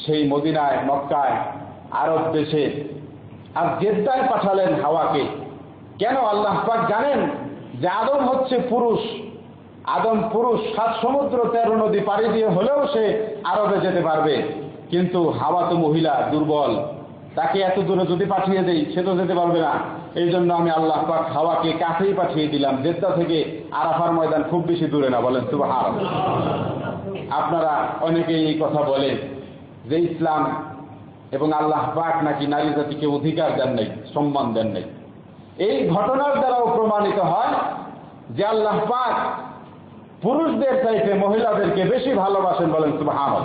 সেই মদিনায়, মক্কায়, আরব দেশে আর জেদ্দায় পাঠালেন হাওয়াকে। কেন? আল্লাহ পাক জানেন যে আদম হচ্ছে পুরুষ, আদম পুরুষ, 7 সমুদ্র 13 নদী পাড়ি দিয়ে হলেও সে আরবে যেতে পারবে, কিন্তু হাওয়া তো মহিলা, দুর্বল, তাকে এত দূরে যদি পাঠিয়ে দেই সে তো যেতে পারবে না। এই জন্য আমি আল্লাহ পাক হাওয়াকে কাছেই পাঠিয়ে দিলাম। জেদ্দা থেকে আরাফার ময়দান খুব বেশি দূরে না, বলেন সুবহানাল্লাহ। আপনারা অনেকেই এই কথা বলেন যে ইসলাম এবং আল্লাহ পাক নাকি নারী জাতিকে অধিকার দেন নাই, সম্মান দেন নাই। এই ঘটনার দ্বারাও প্রমাণিত হয় যে আল্লাহ পাক পুরুষদের চাইতে মহিলাদেরকে বেশি ভালোবাসেন, বলেন সুবহানাল্লাহ।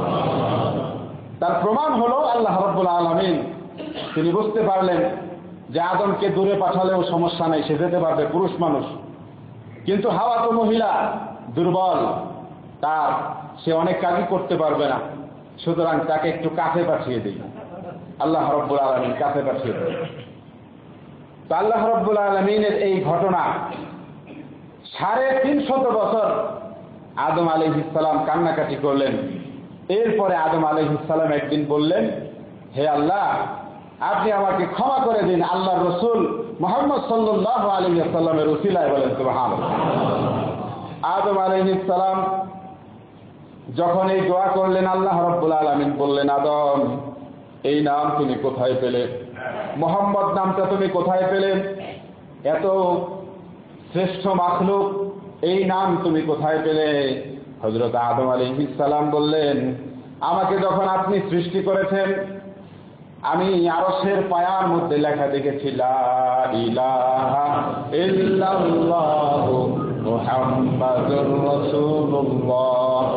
তার প্রমাণ হলো আল্লাহ রাব্বুল আলামিন তিনি বুঝতে পারলেন যে আদমকে দূরে পাঠালেও সমস্যা নেই, সে যেতে পারবে, পুরুষ মানুষ, কিন্তু হাওয়া তো মহিলা, দুর্বল, তার সে অনেক কাজই করতে পারবে না, সুতরাং তাকে একটু কাছে পাঠিয়ে দিই। আল্লাহ রাব্বুল আলামিন কাছে পাঠিয়ে দেন। তো আল্লাহ রাব্বুল আলামিনের এই ঘটনা 350 বছর আদম আলাইহিস সালাম কান্নাকাটি করলেন। এরপরে আদম আলাইহিস সালাম একদিন বললেন, হে আল্লাহ, আপনি আমাকে ক্ষমা করে দিন আল্লাহর রাসূল মুহাম্মদ সাল্লাল্লাহু আলাইহি ওয়াসাল্লামের উসিলায়, বলেন সুবহানাল্লাহ। আদম আলাইহিস সালাম যখন এই দোয়া করলেন, আল্লাহ রাব্বুল আলামিন বললেন, আদম, এই নাম তুমি কোথায় পেলে? মুহাম্মদ নামটা তুমি কোথায় পেলে? এত শ্রেষ্ঠ মাখলুক, এই নাম তুমি কোথায় পেলে? হযরত আদম আলাইহিস সালাম বললেন, আমাকে যখন আপনি সৃষ্টি করেছেন আমি আরশের পায়ার মধ্যে লেখা দেখেছি, লা ইলাহা ইল্লাল্লাহু মুহাম্মাদুর রাসূলুল্লাহ।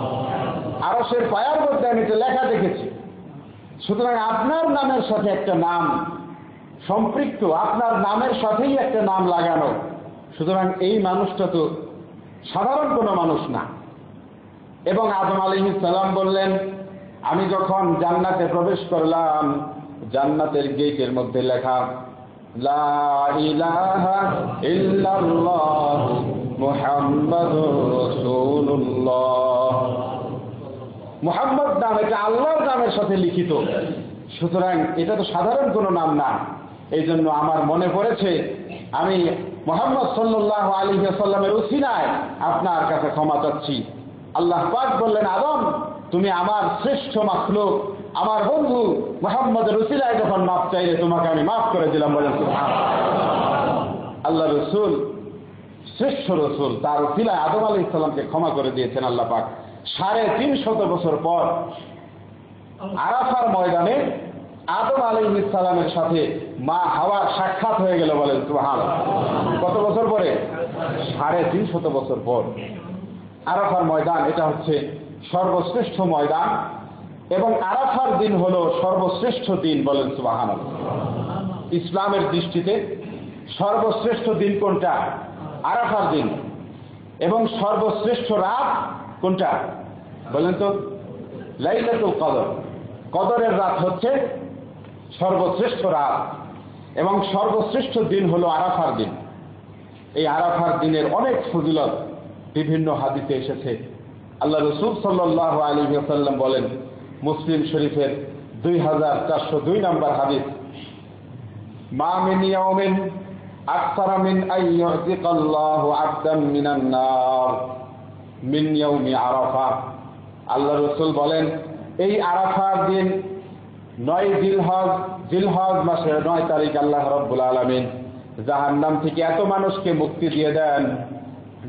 আরশের পায়ার মধ্যে আমি তো লেখা দেখেছি। সুতরাং আপনার নামের সাথে একটা নাম সম্পৃক্ত, আপনার নামের সাথেই একটা নাম লাগানো, সুতরাং এই মানুষটা তো সাধারণ কোনো মানুষ না। এবং আদম আলাইহিস সালাম বললেন, আমি যখন জান্নাতে প্রবেশ করলাম, জান্নাতের গেটের মধ্যে লেখা, লা ইলাহা ইল্লাল্লাহু মুহাম্মাদুর রাসূলুল্লাহ। মুহাম্মদ নাম এটা আল্লাহর নামের সাথে লিখিত, সুতরাং এটা তো সাধারণ কোনো নাম না। এই জন্য আমার মনে পড়েছে, আমি মুহাম্মদ সাল্লাল্লাহু আলাইহি ওয়াসাল্লামের উসিলায় আপনার কাছে ক্ষমা চাচ্ছি। আল্লাহ পাক বললেন, আদম, তুমি আমার শ্রেষ্ঠ মাখলুক, আমার বন্ধু মুহাম্মদের উসিলায় যখন মাফ চাইলে তোমাকে আমি মাফ করে দিলাম, বলেন সুবহানাল্লাহ। আল্লাহ রাসূল শ্রেষ্ঠ রাসূল, তার উসিলায় আদম আলাইহিস সালামকে ক্ষমা করে দিয়েছেন আল্লাহ পাক। 350 বছর পর আরাফার ময়দানে আদম আলাইহিস সালামের সাথে মা হাওয়ার সাক্ষাৎ হয়ে গেল, বলেন সুবহানাল্লাহ। কত বছর পরে? 350 বছর পর। আরাফার ময়দান এটা হচ্ছে সর্বশ্রেষ্ঠ ময়দান, এবং আরাফার দিন হলো সর্বশ্রেষ্ঠ দিন, বলেন সুবহানাল্লাহ। ইসলামের দৃষ্টিতে সর্বশ্রেষ্ঠ দিন কোনটা? আরাফার দিন। এবং সর্বশ্রেষ্ঠ রাত কোনটা বলেন তো? লাইলাতুল কদর। কদরের রাত হচ্ছে সর্বশ্রেষ্ঠ রাত, এবং সর্বশ্রেষ্ঠ দিন হলো আরাফার দিন। এই আরাফার দিনের অনেক ফজিলত বিভিন্ন হাদিসে এসেছে। আল্লাহ রাসূল সাল্লাল্লাহু আলাইহি ওয়াসাল্লাম বলেন, মুসলিম শরীফের 2402 নম্বর হাদিস, মা মিন ইয়াউমিন আকসারা মিন আন ইউতিকাল্লাহু আবদান মিনান নার মিন ইয়াউমি আরাফা। আল্লাহ রাসূল বলেন, এই আরাফার দিন 9 জিলহজ মাসের 9 তারিখ আল্লাহ রাব্বুল আলামিন জাহান্নাম থেকে এত মানুষকে মুক্তি দিয়ে দেন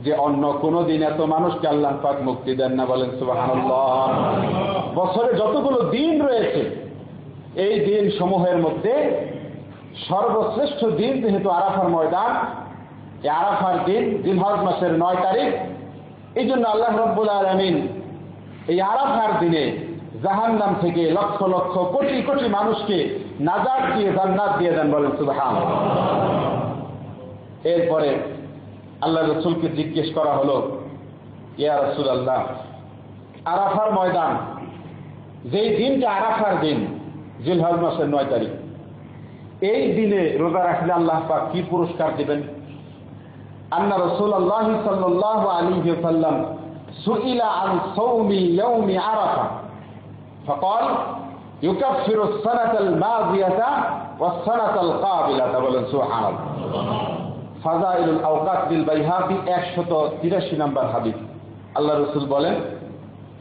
যে অন্য কোনো দিন এত মানুষকে আল্লাহ পাক মুক্তি দেন না, বলেন সুবহানাল্লাহ। বছরে যতগুলো দিন রয়েছে এই দিন সমূহের মধ্যে সর্বশ্রেষ্ঠ দিন যেহেতু আরাফার ময়দান, এই আরাফার দিন জিলহজ মাসের 9 তারিখ, এই জন্য আল্লাহ রাব্বুল আলামিন এই আরাফার দিনে জাহান্নাম থেকে লক্ষ লক্ষ কোটি কোটি মানুষকে নাজাত দিয়ে জান্নাত দিয়ে দেন, বলেন সুবহানাল্লাহ। এরপরে আল্লাহ রাসূলকে জিজ্ঞেস করা হলো, ইয়া রাসূলুল্লাহ, আরাফার ময়দান, যেই দিনটা আরাফার দিন জিলহজ মাসের 9 তারিখ, এই দিনে রোজা রাখলে আল্লাহ পাক কি পুরস্কার দিবেন? আন্না রাসূলুল্লাহ সাল্লাল্লাহু আলাইহি ওয়াসাল্লাম সুইলা আন সাওমি ইয়াউমি আরাফা ফাকাল ইউকাফিরুস সানাতাল মাযিয়াতা ওয়াস সানাতাল কাবিলাতা, বলেন সুবহানাল্লাহ। ফাযাইলুল আওকাত বিল বাইহাকি 183 নম্বর হাদিস। আল্লাহ রাসূল বলেন,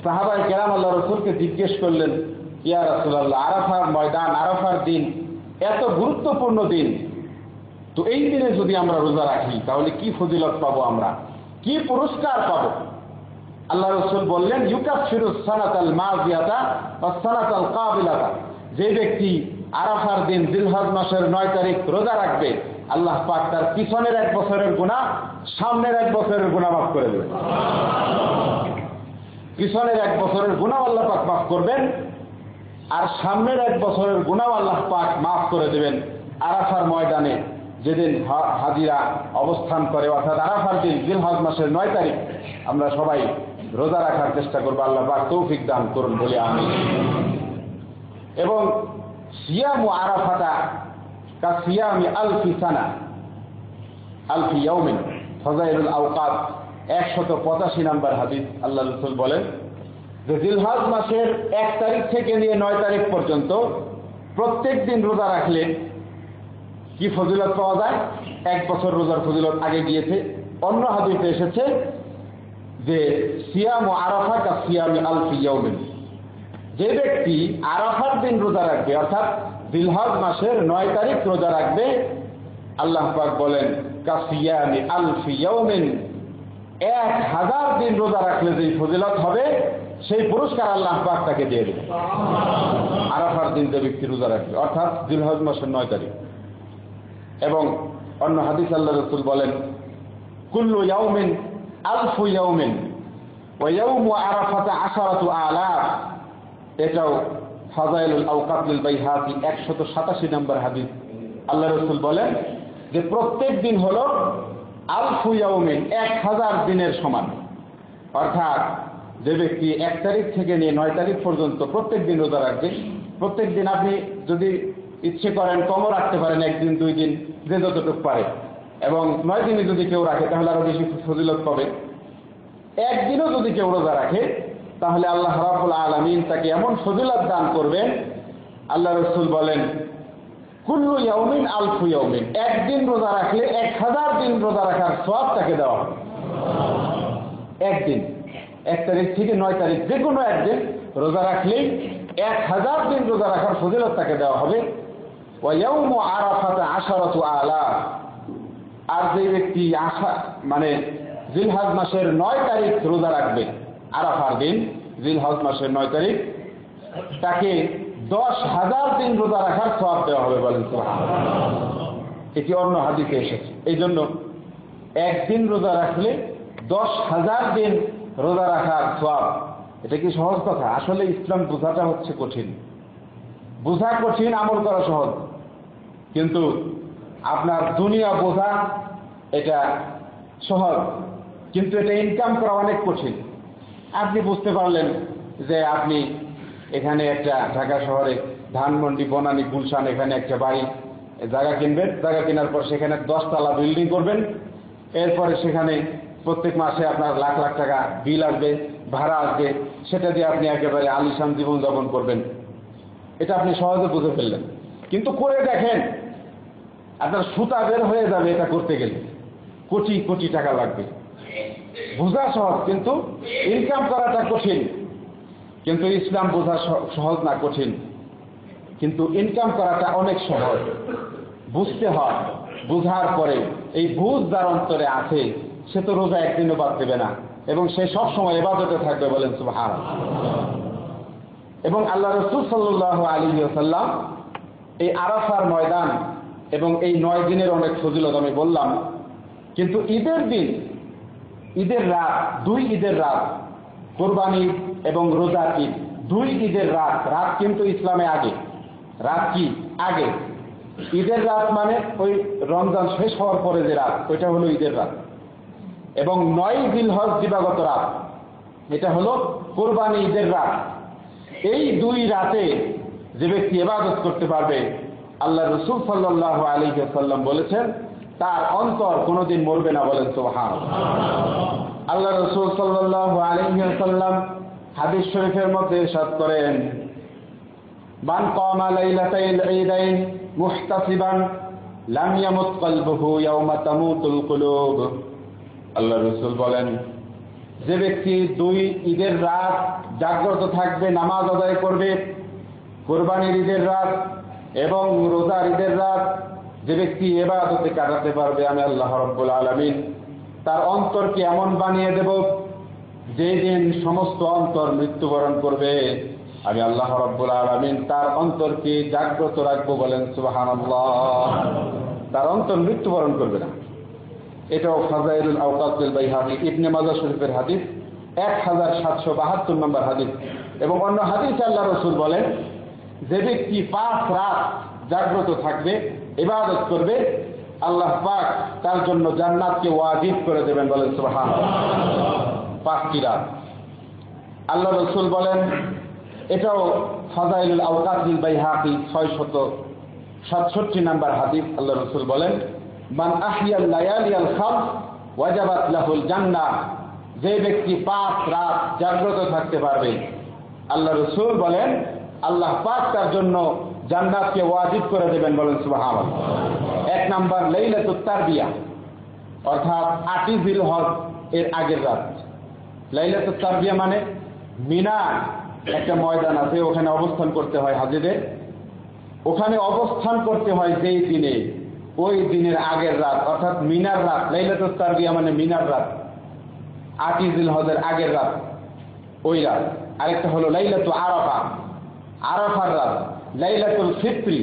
সাহাবায়ে কেরাম আল্লাহ রাসূলকে জিজ্ঞেস করলেন, ইয়া রাসূলুল্লাহ, আরাফার ময়দান, আরাফার দিন এত গুরুত্বপূর্ণ দিন, তো এই দিনে যদি আমরা রোজা রাখি তাহলে কি ফজিলত পাবো, আমরা কি পুরস্কার পাবো? আল্লাহ রাসূল বললেন, ইউকাফিরুস সানাতাল মাযিয়াতা ওয়াস সানাতাল কাবিলাতা, যে ব্যক্তি আরাফার দিন জিলহজ মাসের 9 তারিখ রোজা রাখবে, আল্লাহ পাক তার পিছনের 1 বছরের গুনাহ সামনের 1 বছরের গুনাহ মাফ করে দেবেন। পিছনের 1 বছরের গুনাহ আল্লাহ পাক মাফ করবেন, আর সামনের 1 বছরের গুনাহ আল্লাহ পাক মাফ করে দেবেন। আরাফার ময়দানে যেদিন হাজিরা অবস্থান করে, অর্থাৎ আরাফার দিন জিলহজ মাসের 9 তারিখ আমরা সবাই রোজা রাখার চেষ্টা করবো। আল্লাহ পাক তৌফিক দান করুন বলে আমিন। এবং সিয়ামু আরাফাতা কা সিয়ামি আলফি সানা আলফি ইয়াউমিন, ফাযাইলুল আওকাত 185 নম্বর হাদিস। আল্লাহ রাসূল বলেন যে জিলহজ মাসের 1 তারিখ থেকে নিয়ে 9 তারিখ পর্যন্ত প্রত্যেক দিন রোজা রাখলে কি ফজিলত পাওয়া যায়? 1 বছর রোজার ফজিলত আগে গিয়েছে। অন্য হাদিসে এসেছে যে সিয়ামু আরাফা কা সিয়ামি আলফি ইয়াউমিন, যে ব্যক্তি আরাফার দিন রোজা রাখবে, অর্থাৎ জিলহজ মাসের 9 তারিখ রোজা রাখবে, আল্লাহ পাক বলেন কা সিয়ামি আলফি ইয়াউমিন, 1000 দিন রোজা রাখলে যে ফজিলত হবে সেই পুরস্কার আল্লাহ পাক তাকে দিয়ে দেবে। আরাফার দিন যে ব্যক্তি রোজা রাখবে, অর্থাৎ জিলহজ মাসের 9 তারিখ। এবং অন্য হাদিস আল্লাহ রাসূল বলেন, কুল্লু ইয়াউমিন আলফু ইয়াউমিন ওয়া ইয়াউমু আরাফাতা 10,000। এটাও ফাযাইলুল আওকাত বিল বাইহাকি 187 নম্বর হাদিস। আল্লাহ রাসূল বলেন যে প্রত্যেক দিন হলো আলফু ইয়াউমিন, 1000 দিনের সমান। অর্থাৎ যে ব্যক্তি 1 তারিখ থেকে নিয়ে 9 তারিখ পর্যন্ত প্রত্যেক দিন রোজা রাখবে, প্রত্যেক দিন আপনি যদি ইচ্ছে করেন কমও রাখতে পারেন, 1 দিন 2 দিন যে যতটুকু পারে, এবং 9 দিনে যদি কেউ রাখে তাহলে আরো বেশি ফজিলত পাবে। একদিনও যদি কেউ রোজা রাখে তাহলে আল্লাহ রাব্বুল আলামিন তাকে এমন ফজিলত দান করবেন। আল্লাহ রাসূল বলেন, কুল্লু ইয়াউমিন আলফু ইয়াউমিন, একদিন রোজা রাখলে 1000 দিন রোজা রাখার সওয়াব তাকে দেওয়া হবে। একদিন 1 তারিখ থেকে 9 তারিখ যে কোনো একদিন রোজা রাখলেই 1000 দিন রোজা রাখার ফজিলত তাকে দেওয়া হবে। ওয়া ইয়াউমু আরাফাতা 10,000, আর যে ব্যক্তি জিলহজ মাসের 9 তারিখ রোজা রাখবে, আরাফার দিন জিলহজ মাসের 9 তারিখ, তাকে 10,000 দিন রোজা রাখার সওয়াব দেওয়া হবে, বলেন সুবহানাল্লাহ। এটি অন্য হাদিসে এসেছে। এই জন্য একদিন রোজা রাখলে 10,000 দিন রোজা রাখার সওয়াব। এটা কি সহজ কথা? আসলে ইসলাম বোঝাটা হচ্ছে কঠিন। বোঝা কঠিন, আমল করা সহজ। কিন্তু আপনার দুনিয়া বোঝা এটা সহজ, কিন্তু এটা ইনকাম করা অনেক কঠিন। আপনি বুঝতে পারলেন যে আপনি এখানে একটা ঢাকা শহরে ধানমন্ডি, বনানী, গুলশান, এখানে একটা বাড়ি জায়গা কিনবেন। জায়গা কেনার পর সেখানে 10 তলা বিল্ডিং করবেন। এরপরে সেখানে প্রত্যেক মাসে আপনার লাখ লাখ টাকা বিল আসবে, ভাড়া আসবে, সেটা দিয়ে আপনি একেবারে আলিশান জীবনযাপন করবেন। এটা আপনি সহজে বুঝে ফেললেন। কিন্তু করে দেখেন, আপনার সুতা বের হয়ে যাবে এটা করতে গেলে। কোটি কোটি টাকা লাগবে। বোঝা সহজ, কিন্তু ইনকাম করাটা কঠিন। কিন্তু ইসলাম বোঝা সহজ না, কঠিন। কিন্তু ইনকাম করাটা অনেক সহজ। বুঝতে হয়, বুঝার পরে এই বুঝ যার অন্তরে আছে সে তো রোজা একদিনও বাদ দেবে না, এবং সে সব সময় ইবাদতে থাকবে, বলেন সুবহানাল্লাহ। এবং আল্লাহ রাসূল সাল্লাল্লাহু আলাইহি ওয়াসাল্লাম এই আরাফার ময়দান এবং এই 9 দিনের অনেক ফজিলত আমি বললাম। কিন্তু ঈদের দিন, ঈদের রাত, 2 ঈদের রাত, কোরবানি এবং রোজার ঈদ, 2 ঈদের রাত। রাত কিন্তু ইসলামে আগে। রাত কি আগে? ঈদের রাত মানে ওই রমজান শেষ হওয়ার পরে যে রাত, ওইটা হলো ঈদের রাত। এবং 9 জিলহজ দিবাগত রাত, এটা হলো কোরবানি ঈদের রাত। এই 2 রাতে যে ব্যক্তি ইবাদত করতে পারবে, আল্লাহ রাসূল সাল্লাল্লাহু আলাইহি ওয়াসাল্লাম বলেছেন তার অন্তর কোনোদিন মরবে না, বলেন সুবহানাল্লাহ। আল্লাহ রাসূল সাল্লাল্লাহু আলাইহি ওয়াসাল্লাম হাদিস শরীফের মধ্যে ইরশাদ করেন, মান কামা লাইলাতাইল ঈদাইন মুহতাসিবান লাম ইয়ামুত কলবুহু ইয়াওমা তামুতুল কুলুব। আল্লাহ রাসূল বলেন, যে ব্যক্তি 2 ঈদের রাত জাগ্রত থাকবে, নামাজ আদায় করবে, কুরবানির ঈদের রাত এবং রোজার ঈদের রাত যে ব্যক্তি ইবাদতে কাটাতে পারবে, আমি আল্লাহ রাব্বুল আলামিন তার অন্তরকে এমন বানিয়ে দেব, যেই দিন সমস্ত অন্তর মৃত্যুবরণ করবে, আমি আল্লাহ রাব্বুল আলামিন তার অন্তরকে জাগ্রত রাখবো। বলেন সুবহানাল্লাহ। তার অন্তর মৃত্যুবরণ করবে না। এটাও ফাজাইলুল আওকাতুল বাইহাকি ইবনে মাজাহ শরীফের হাদিস, 1772 নম্বর হাদিস। এবং অন্য হাদিসে আল্লাহ রাসূল বলেন, যে ব্যক্তি 5 রাত জাগ্রত থাকবে, ইবাদত করবে, আল্লাহ পাক তার জন্য জান্নাতকে ওয়াজিব করে দেবেন। বলেন সুবহানাল্লাহ। 5টি রাত। আল্লাহ রাসূল বলেন, এটাও ফাজাইলুল আওকাতুল বাইহাকি 667 নম্বর হাদিস। আল্লাহ রাসূল বলেন, মান আহিয়াল লায়ালিয়াল খামস ওয়াজাবাত লাহুল জান্নাহ। যে ব্যক্তি 5 রাত জাগ্রত থাকতে পারবে, আল্লাহ রাসূল বলেন, আল্লাহ পাক তার জন্য জান্নাতকে ওয়াজিব করে দেবেন। বলেন সুবহানাল্লাহ। 1 নাম্বার লাইলাতুত তারবিয়া, অর্থাৎ 8 জিলহজ এর আগের রাত। লাইলাতুত তারবিয়া মানে মিনা একটা ময়দান আছে, ওখানে অবস্থান করতে হয় হাজিদের। ওখানে অবস্থান করতে হয় যেই দিনে, ওই দিনের আগের রাত, অর্থাৎ মিনার রাত। লাইলাতুত তারবিয়া মানে মিনার রাত, 8 জিলহজের আগের রাত, ওই রাত। আরেকটা হলো লাইলাতুল আরাফা, আরাফার রাত। লাইলাতুল ফিত্রি,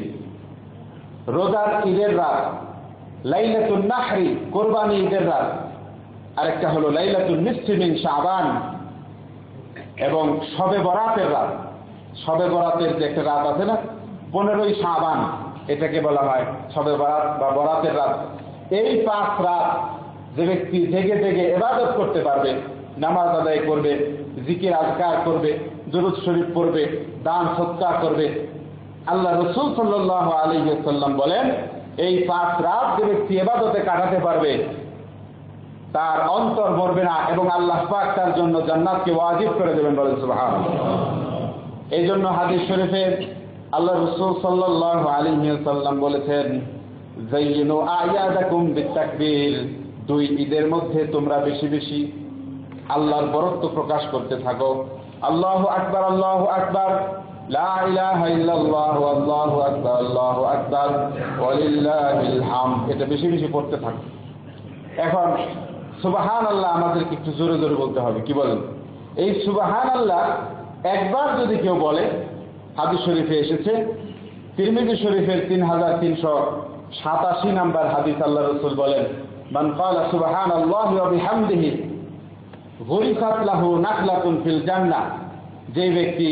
রোজার ঈদের রাত। লাইলাতুল নাহরি, কোরবানি ঈদের রাত। আরেকটা হলো লাইলাতুল নিসফি মিন শাবান এবং শবে বরাতের রাত। শবে বরাতের যে একটা রাত আছে না, 15ই শাবান, এটাকে বলা হয় শবে বরাত বা বরাতের রাত। এই 5 রাত যে ব্যক্তি জেগে জেগে ইবাদত করতে পারবে, নামাজ আদায় করবে, জিকির আজকার করবে, দুরূদ শরীফ পড়বে, দান সদকা করবে, আল্লাহ রাসূল সাল্লাল্লাহু আলাইহি ওয়াসাল্লাম বলেন, এই 5 রাত যে ব্যক্তি ইবাদতে কাটাতে পারবে, তার অন্তর মরবে না এবং আল্লাহ পাক তার জন্য জান্নাতকে ওয়াজিব করে দেবেন। বলেন সুবহানাল্লাহ। এই জন্য হাদিস শরীফে আল্লাহ রাসূল সাল্লাল্লাহু আলাইহি ওয়াসাল্লাম বলেছেন, যায়িনু আয়াদাকুম বিতাকবীর। 2 ঈদের মধ্যে তোমরা বেশি বেশি আল্লাহর বরত্ব প্রকাশ করতে থাকো। আল্লাহু আকবার, আল্লাহু আকবার, লা ইলাহা ইল্লাল্লাহ, আল্লাহু আকবার, আল্লাহু আকবার, ওয়ালিল্লাহিল হামদ। এটা বেশি বেশি পড়তে থাকো। এখন সুবহানাল্লাহ আমাদেরকে একটু জোরে জোরে বলতে হবে। কি বলেন? এই সুবহানাল্লাহ একবার যদি কেউ বলে, হাদিস শরীফে এসেছে, তিরমিজি শরীফের 3387 নাম্বার হাদিস, আল্লাহ রাসূল বলেন, মান ক্বালা সুবহানাল্লাহি ওয়া বিহামদিহি গুরিসাত লাহু নাখলাতুন ফিল জান্নাহ। যে ব্যক্তি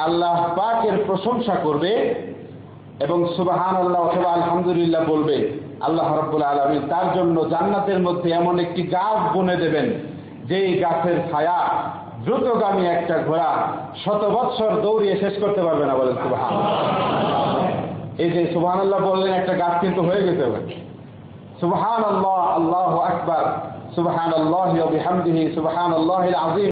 আল্লাহ পাকের প্রশংসা করবে এবং সুবহানাল্লাহ অথবা আলহামদুলিল্লাহ বলবে, আল্লাহ রাব্বুল আলামিন তার জন্য জান্নাতের মধ্যে এমন একটি গাছ বুনে দেবেন, যেই গাছের ছায়া দ্রুতগামী একটা ঘোড়া 100 বৎসর দৌড়িয়ে শেষ করতে পারবে না। বলেন সুবহানাল্লাহ। এই যে সুবহানাল্লাহ বললেন, একটা গাছ কিন্তু হয়ে গেছে। সুবহানাল্লাহ, আল্লাহু আকবার, সুবহানাল্লাহি ওয়া বিহামদিহি, সুবহানাল্লাহিল আযীম।